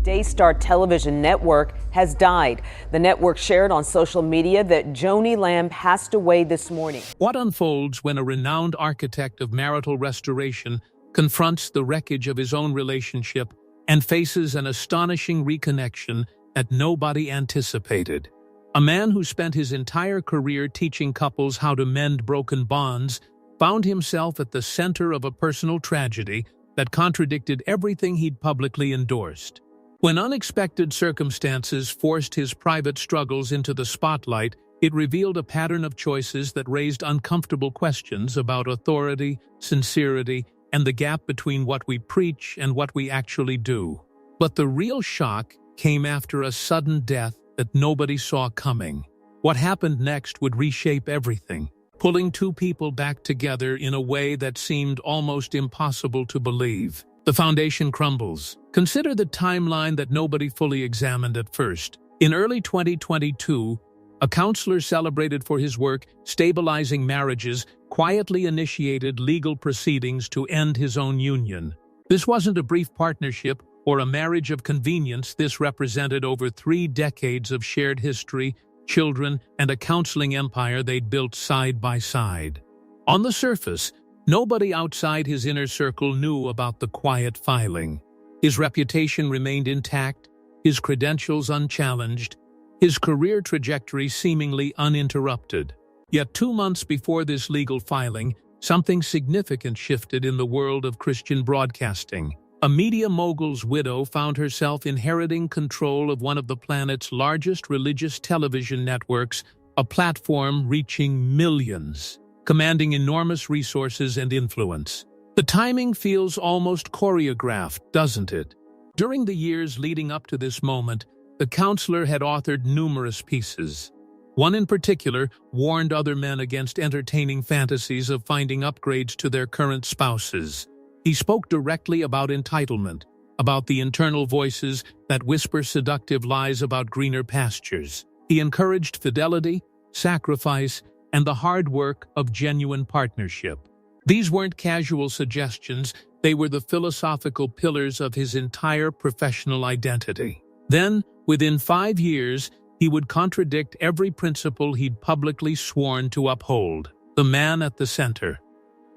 Daystar television network has died. The network shared on social media that Joni Lamb passed away this morning. What unfolds when a renowned architect of marital restoration confronts the wreckage of his own relationship and faces an astonishing reconnection that nobody anticipated? A man who spent his entire career teaching couples how to mend broken bonds found himself at the center of a personal tragedy that contradicted everything he'd publicly endorsed. When unexpected circumstances forced his private struggles into the spotlight, it revealed a pattern of choices that raised uncomfortable questions about authority, sincerity, and the gap between what we preach and what we actually do. But the real shock came after a sudden death that nobody saw coming. What happened next would reshape everything, pulling two people back together in a way that seemed almost impossible to believe. The foundation crumbles. Consider the timeline that nobody fully examined at first. In early 2022, a counselor celebrated for his work stabilizing marriages quietly initiated legal proceedings to end his own union. This wasn't a brief partnership or a marriage of convenience. This represented over 3 decades of shared history, children, and a counseling empire they'd built side by side. On the surface, nobody outside his inner circle knew about the quiet filing. His reputation remained intact, his credentials unchallenged, his career trajectory seemingly uninterrupted. Yet 2 months before this legal filing, something significant shifted in the world of Christian broadcasting. A media mogul's widow found herself inheriting control of one of the planet's largest religious television networks, a platform reaching millions, commanding enormous resources and influence. The timing feels almost choreographed, doesn't it? During the years leading up to this moment, the counselor had authored numerous pieces. One in particular warned other men against entertaining fantasies of finding upgrades to their current spouses. He spoke directly about entitlement, about the internal voices that whisper seductive lies about greener pastures. He encouraged fidelity, sacrifice, and the hard work of genuine partnership. These weren't casual suggestions, they were the philosophical pillars of his entire professional identity. Then, within 5 years, he would contradict every principle he'd publicly sworn to uphold. The man at the center.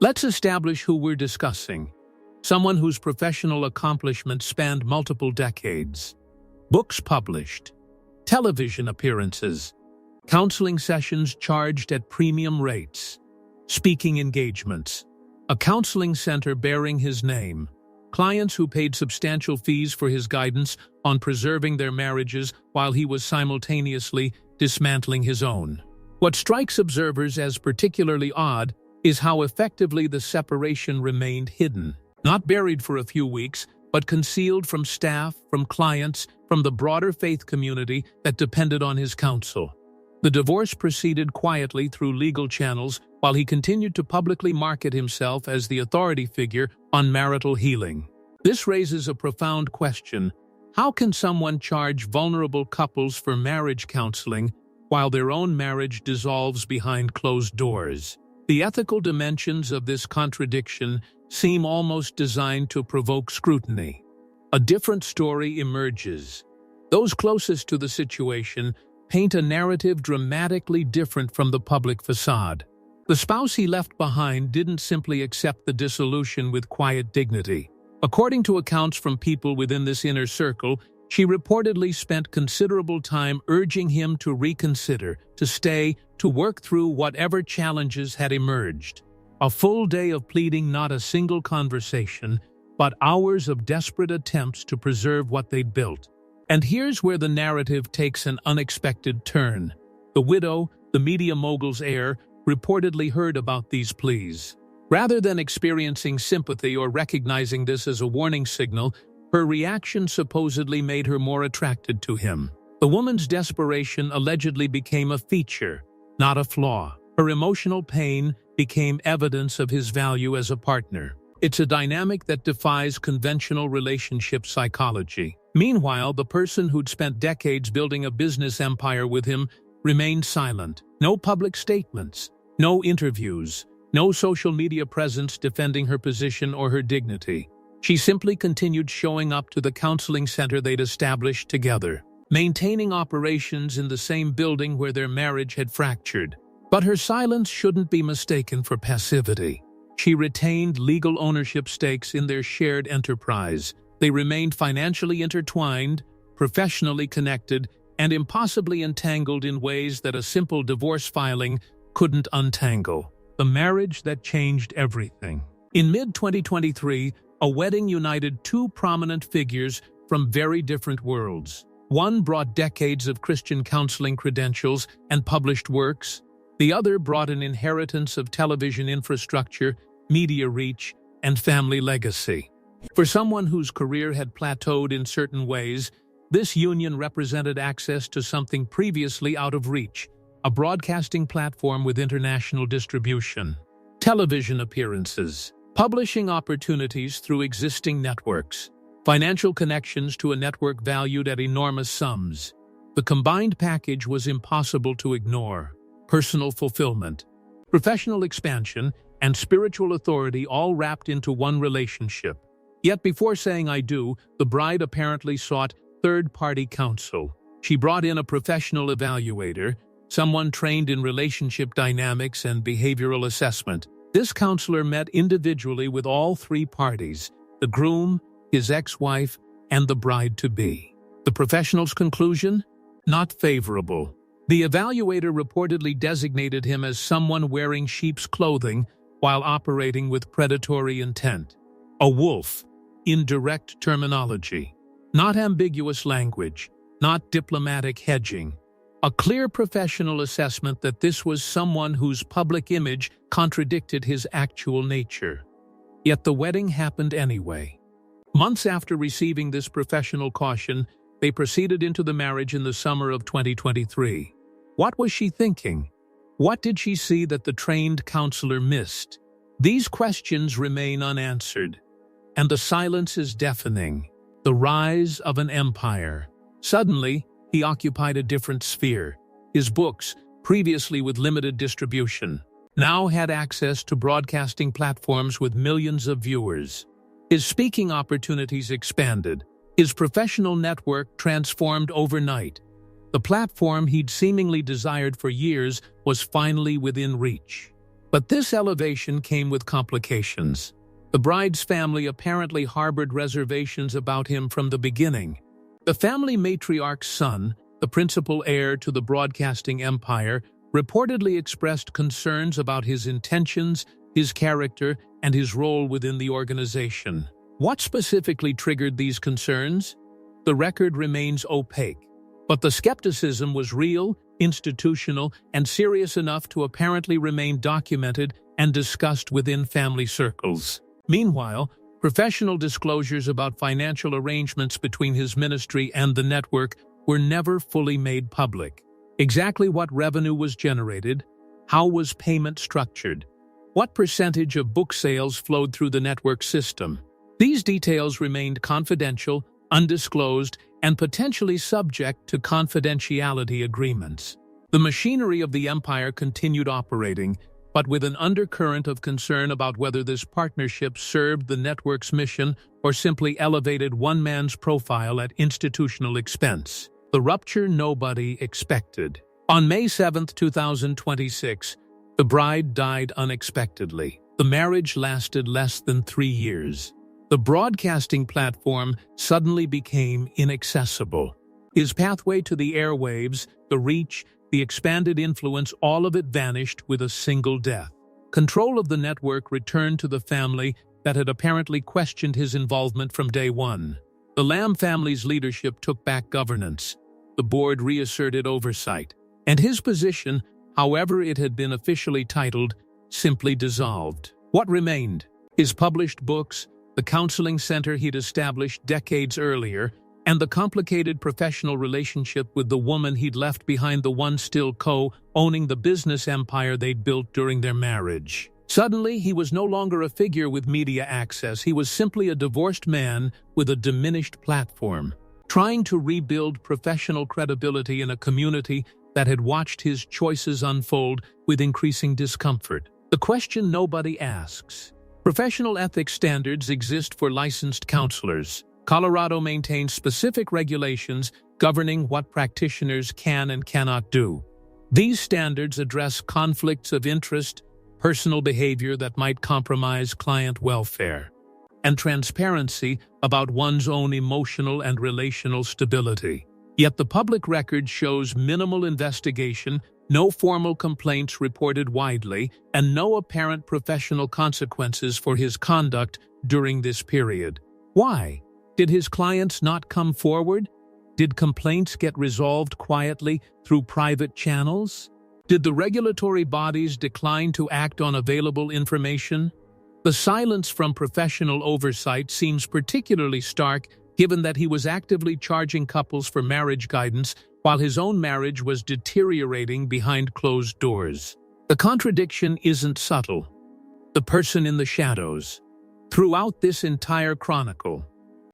Let's establish who we're discussing. Someone whose professional accomplishments spanned multiple decades. Books published, television appearances, counseling sessions charged at premium rates, speaking engagements, a counseling center bearing his name, clients who paid substantial fees for his guidance on preserving their marriages while he was simultaneously dismantling his own. What strikes observers as particularly odd is how effectively the separation remained hidden. Not buried for a few weeks, but concealed from staff, from clients, from the broader faith community that depended on his counsel. The divorce proceeded quietly through legal channels while he continued to publicly market himself as the authority figure on marital healing. This raises a profound question. How can someone charge vulnerable couples for marriage counseling while their own marriage dissolves behind closed doors? The ethical dimensions of this contradiction seem almost designed to provoke scrutiny. A different story emerges. Those closest to the situation paint a narrative dramatically different from the public facade. The spouse he left behind didn't simply accept the dissolution with quiet dignity. According to accounts from people within this inner circle, she reportedly spent considerable time urging him to reconsider, to stay, to work through whatever challenges had emerged. A full day of pleading, not a single conversation, but hours of desperate attempts to preserve what they'd built. And here's where the narrative takes an unexpected turn. The widow, the media mogul's heir, reportedly heard about these pleas. Rather than experiencing sympathy or recognizing this as a warning signal, her reaction supposedly made her more attracted to him. The woman's desperation allegedly became a feature, not a flaw. Her emotional pain became evidence of his value as a partner. It's a dynamic that defies conventional relationship psychology. Meanwhile, the person who'd spent decades building a business empire with him remained silent. No public statements, no interviews, no social media presence defending her position or her dignity. She simply continued showing up to the counseling center they'd established together, maintaining operations in the same building where their marriage had fractured. But her silence shouldn't be mistaken for passivity. She retained legal ownership stakes in their shared enterprise. They remained financially intertwined, professionally connected, and impossibly entangled in ways that a simple divorce filing couldn't untangle. The marriage that changed everything. In mid-2023, a wedding united two prominent figures from very different worlds. One brought decades of Christian counseling credentials and published works. The other brought an inheritance of television infrastructure, media reach, and family legacy. For someone whose career had plateaued in certain ways, this union represented access to something previously out of reach, a broadcasting platform with international distribution, television appearances, publishing opportunities through existing networks, financial connections to a network valued at enormous sums. The combined package was impossible to ignore. Personal fulfillment, professional expansion, and spiritual authority all wrapped into one relationship. Yet before saying "I do," the bride apparently sought third-party counsel. She brought in a professional evaluator, someone trained in relationship dynamics and behavioral assessment. This counselor met individually with all three parties: the groom, his ex-wife, and the bride-to-be. The professional's conclusion? Not favorable. The evaluator reportedly designated him as someone wearing sheep's clothing while operating with predatory intent. A wolf, in direct terminology. Not ambiguous language, not diplomatic hedging. A clear professional assessment that this was someone whose public image contradicted his actual nature. Yet the wedding happened anyway. Months after receiving this professional caution, they proceeded into the marriage in the summer of 2023. What was she thinking? What did she see that the trained counselor missed? These questions remain unanswered, and the silence is deafening. The rise of an empire. Suddenly, he occupied a different sphere. His books, previously with limited distribution, now had access to broadcasting platforms with millions of viewers. His speaking opportunities expanded. His professional network transformed overnight. The platform he'd seemingly desired for years was finally within reach. But this elevation came with complications. The bride's family apparently harbored reservations about him from the beginning. The family matriarch's son, the principal heir to the broadcasting empire, reportedly expressed concerns about his intentions, his character, and his role within the organization. What specifically triggered these concerns? The record remains opaque. But the skepticism was real, institutional, and serious enough to apparently remain documented and discussed within family circles. Meanwhile, professional disclosures about financial arrangements between his ministry and the network were never fully made public. Exactly what revenue was generated, how was payment structured, what percentage of book sales flowed through the network system. These details remained confidential, undisclosed, and potentially subject to confidentiality agreements. The machinery of the empire continued operating, but with an undercurrent of concern about whether this partnership served the network's mission or simply elevated one man's profile at institutional expense. The rupture nobody expected. On May 7, 2026, the bride died unexpectedly. The marriage lasted less than 3 years. The broadcasting platform suddenly became inaccessible. His pathway to the airwaves, the reach, the expanded influence, all of it vanished with a single death. Control of the network returned to the family that had apparently questioned his involvement from day one. The Lamb family's leadership took back governance. The board reasserted oversight. And his position, however it had been officially titled, simply dissolved. What remained? His published books, the counseling center he'd established decades earlier, and the complicated professional relationship with the woman he'd left behind, the one still co-owning the business empire they'd built during their marriage. Suddenly, he was no longer a figure with media access. He was simply a divorced man with a diminished platform, trying to rebuild professional credibility in a community that had watched his choices unfold with increasing discomfort. The question nobody asks: Professional ethics standards exist for licensed counselors. Colorado maintains specific regulations governing what practitioners can and cannot do. These standards address conflicts of interest, personal behavior that might compromise client welfare, and transparency about one's own emotional and relational stability. Yet the public record shows minimal investigation, no formal complaints reported widely, and no apparent professional consequences for his conduct during this period. Why? Did his clients not come forward? Did complaints get resolved quietly through private channels? Did the regulatory bodies decline to act on available information? The silence from professional oversight seems particularly stark given that he was actively charging couples for marriage guidance while his own marriage was deteriorating behind closed doors. The contradiction isn't subtle. The person in the shadows. Throughout this entire chronicle,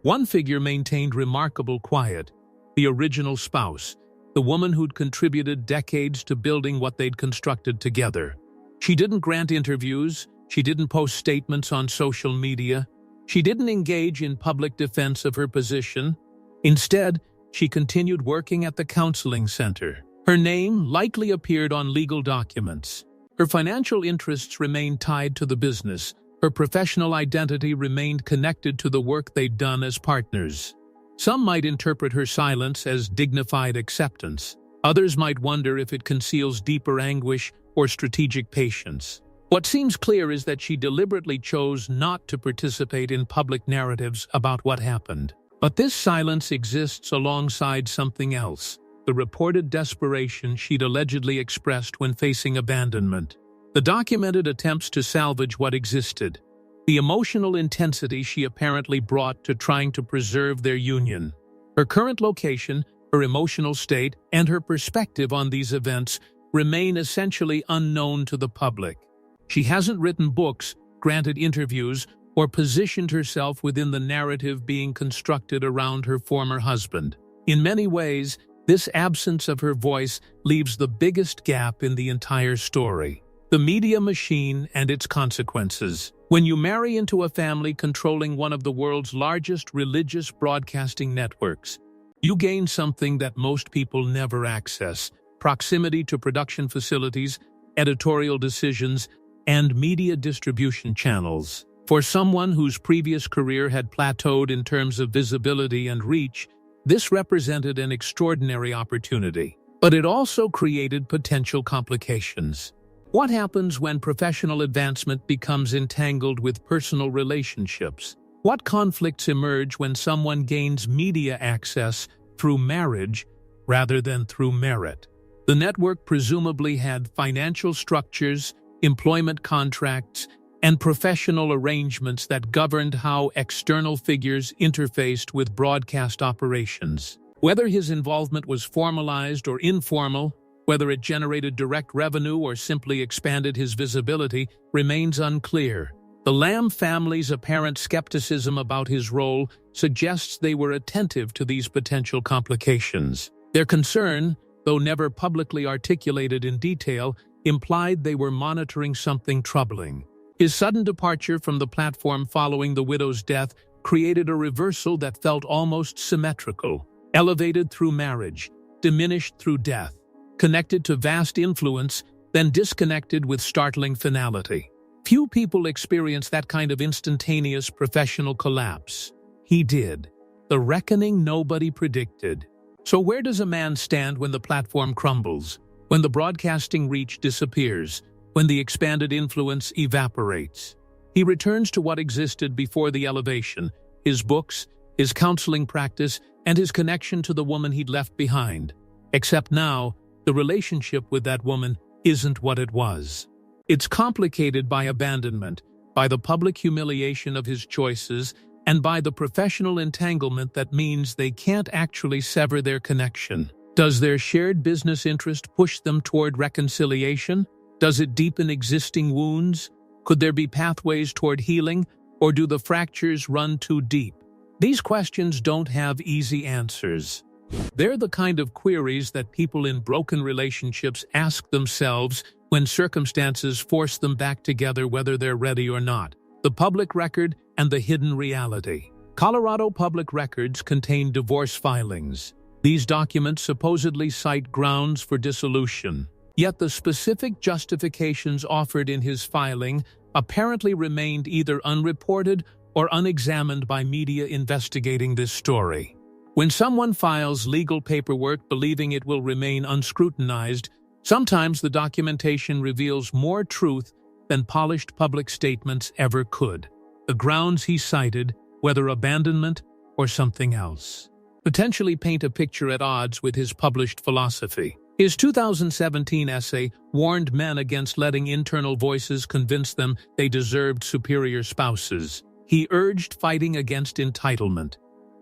one figure maintained remarkable quiet: the original spouse, the woman who'd contributed decades to building what they'd constructed together. She didn't grant interviews, she didn't post statements on social media, she didn't engage in public defense of her position. Instead, she continued working at the counseling center. Her name likely appeared on legal documents. Her financial interests remained tied to the business. Her professional identity remained connected to the work they'd done as partners. Some might interpret her silence as dignified acceptance. Others might wonder if it conceals deeper anguish or strategic patience. What seems clear is that she deliberately chose not to participate in public narratives about what happened. But this silence exists alongside something else: the reported desperation she'd allegedly expressed when facing abandonment, the documented attempts to salvage what existed, the emotional intensity she apparently brought to trying to preserve their union. Her current location, her emotional state, and her perspective on these events remain essentially unknown to the public. She hasn't written books, granted interviews, or positioned herself within the narrative being constructed around her former husband. In many ways, this absence of her voice leaves the biggest gap in the entire story: the media machine and its consequences. When you marry into a family controlling one of the world's largest religious broadcasting networks, you gain something that most people never access: proximity to production facilities, editorial decisions, and media distribution channels. For someone whose previous career had plateaued in terms of visibility and reach, this represented an extraordinary opportunity. But it also created potential complications. What happens when professional advancement becomes entangled with personal relationships? What conflicts emerge when someone gains media access through marriage rather than through merit? The network presumably had financial structures, employment contracts, and professional arrangements that governed how external figures interfaced with broadcast operations. Whether his involvement was formalized or informal, whether it generated direct revenue or simply expanded his visibility, remains unclear. The Lamb family's apparent skepticism about his role suggests they were attentive to these potential complications. Their concern, though never publicly articulated in detail, implied they were monitoring something troubling. His sudden departure from the platform following the widow's death created a reversal that felt almost symmetrical: elevated through marriage, diminished through death, connected to vast influence, then disconnected with startling finality. Few people experience that kind of instantaneous professional collapse. He did. The reckoning nobody predicted. So where does a man stand when the platform crumbles? When the broadcasting reach disappears? When the expanded influence evaporates? He returns to what existed before the elevation: his books, his counseling practice, and his connection to the woman he'd left behind. Except now, the relationship with that woman isn't what it was. It's complicated by abandonment, by the public humiliation of his choices, and by the professional entanglement that means they can't actually sever their connection. Does their shared business interest push them toward reconciliation? Does it deepen existing wounds? Could there be pathways toward healing, or do the fractures run too deep? These questions don't have easy answers. They're the kind of queries that people in broken relationships ask themselves when circumstances force them back together, whether they're ready or not. The public record and the hidden reality. Colorado public records contain divorce filings. These documents supposedly cite grounds for dissolution. Yet the specific justifications offered in his filing apparently remained either unreported or unexamined by media investigating this story. When someone files legal paperwork believing it will remain unscrutinized, sometimes the documentation reveals more truth than polished public statements ever could. The grounds he cited, whether abandonment or something else, potentially paint a picture at odds with his published philosophy. His 2017 essay warned men against letting internal voices convince them they deserved superior spouses. He urged fighting against entitlement.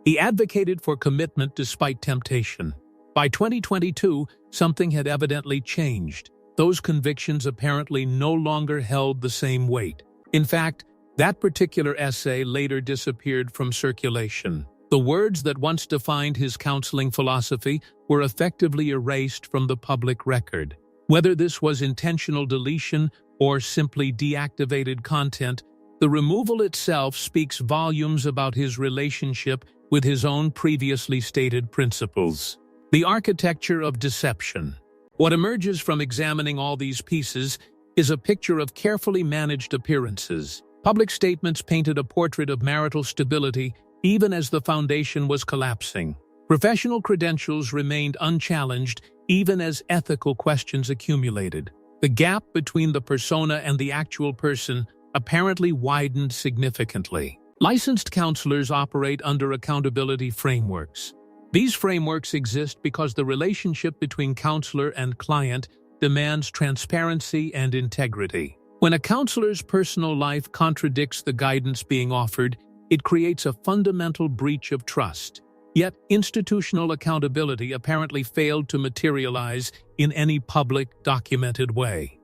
He advocated for commitment despite temptation. By 2022, something had evidently changed. Those convictions apparently no longer held the same weight. In fact, that particular essay later disappeared from circulation. The words that once defined his counseling philosophy were effectively erased from the public record. Whether this was intentional deletion or simply deactivated content, the removal itself speaks volumes about his relationship with his own previously stated principles. The architecture of deception. What emerges from examining all these pieces is a picture of carefully managed appearances. Public statements painted a portrait of marital stability even as the foundation was collapsing. Professional credentials remained unchallenged even as ethical questions accumulated. The gap between the persona and the actual person apparently widened significantly. Licensed counselors operate under accountability frameworks. These frameworks exist because the relationship between counselor and client demands transparency and integrity. When a counselor's personal life contradicts the guidance being offered, it creates a fundamental breach of trust. Yet, institutional accountability apparently failed to materialize in any public, documented way.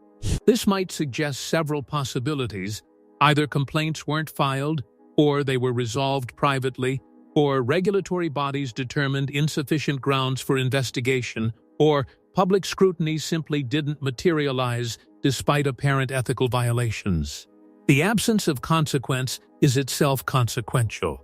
This might suggest several possibilities. Either complaints weren't filed, or they were resolved privately, or regulatory bodies determined insufficient grounds for investigation, or public scrutiny simply didn't materialize despite apparent ethical violations. The absence of consequence is itself consequential.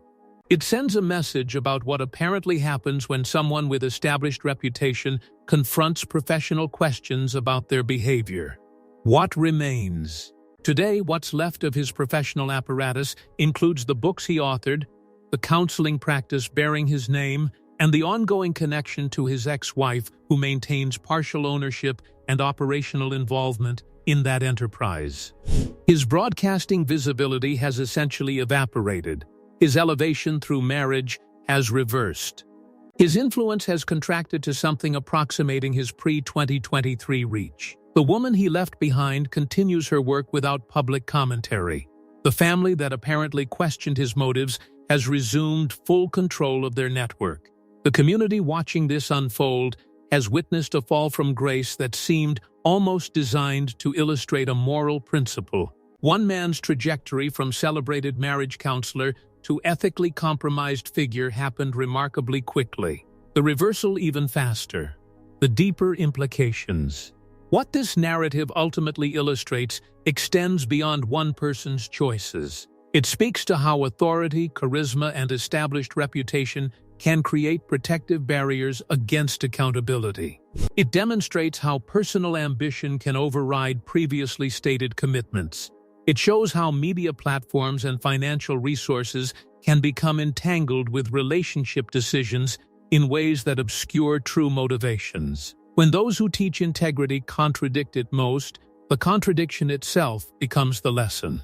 It sends a message about what apparently happens when someone with established reputation confronts professional questions about their behavior. What remains? Today, what's left of his professional apparatus includes the books he authored, the counseling practice bearing his name, and the ongoing connection to his ex-wife, who maintains partial ownership and operational involvement in that enterprise. His broadcasting visibility has essentially evaporated. His elevation through marriage has reversed. His influence has contracted to something approximating his pre-2023 reach. The woman he left behind continues her work without public commentary. The family that apparently questioned his motives has resumed full control of their network. The community watching this unfold has witnessed a fall from grace that seemed almost designed to illustrate a moral principle. One man's trajectory from celebrated marriage counselor to ethically compromised figure happened remarkably quickly. The reversal even faster. The deeper implications. What this narrative ultimately illustrates extends beyond one person's choices. It speaks to how authority, charisma, and established reputation can create protective barriers against accountability. It demonstrates how personal ambition can override previously stated commitments. It shows how media platforms and financial resources can become entangled with relationship decisions in ways that obscure true motivations. When those who teach integrity contradict it most, the contradiction itself becomes the lesson.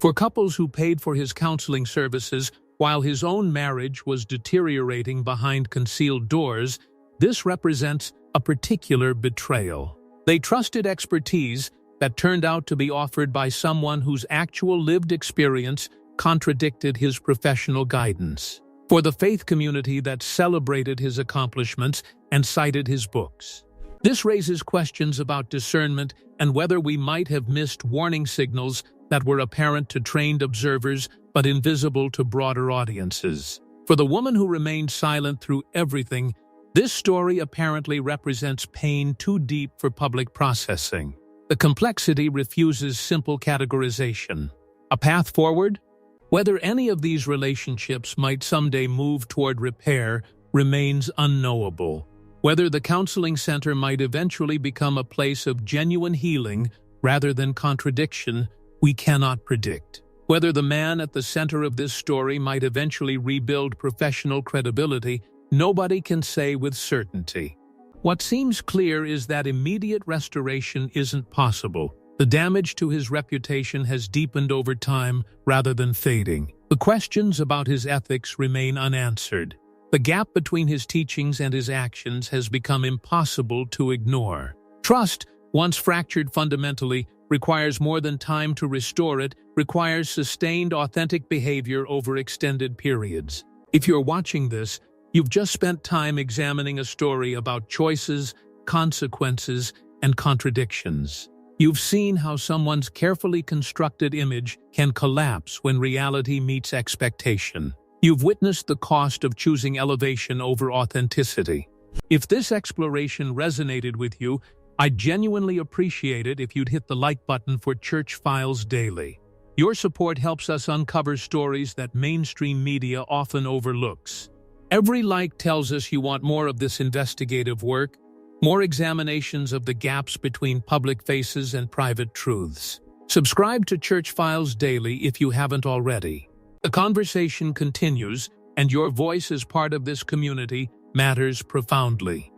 For couples who paid for his counseling services while his own marriage was deteriorating behind concealed doors, this represents a particular betrayal. They trusted expertise that turned out to be offered by someone whose actual lived experience contradicted his professional guidance. For the faith community that celebrated his accomplishments and cited his books, this raises questions about discernment and whether we might have missed warning signals that were apparent to trained observers but invisible to broader audiences. For the woman who remained silent through everything, this story apparently represents pain too deep for public processing. The complexity refuses simple categorization. A path forward? Whether any of these relationships might someday move toward repair remains unknowable. Whether the counseling center might eventually become a place of genuine healing rather than contradiction, we cannot predict. Whether the man at the center of this story might eventually rebuild professional credibility, nobody can say with certainty. What seems clear is that immediate restoration isn't possible. The damage to his reputation has deepened over time rather than fading. The questions about his ethics remain unanswered. The gap between his teachings and his actions has become impossible to ignore. Trust, once fractured fundamentally, requires more than time to restore it, requires sustained, authentic behavior over extended periods. If you're watching this, you've just spent time examining a story about choices, consequences, and contradictions. You've seen how someone's carefully constructed image can collapse when reality meets expectation. You've witnessed the cost of choosing elevation over authenticity. If this exploration resonated with you, I'd genuinely appreciate it if you'd hit the like button for Church Files Daily. Your support helps us uncover stories that mainstream media often overlooks. Every like tells us you want more of this investigative work, more examinations of the gaps between public faces and private truths. Subscribe to Church Files Daily if you haven't already. The conversation continues, and your voice as part of this community matters profoundly.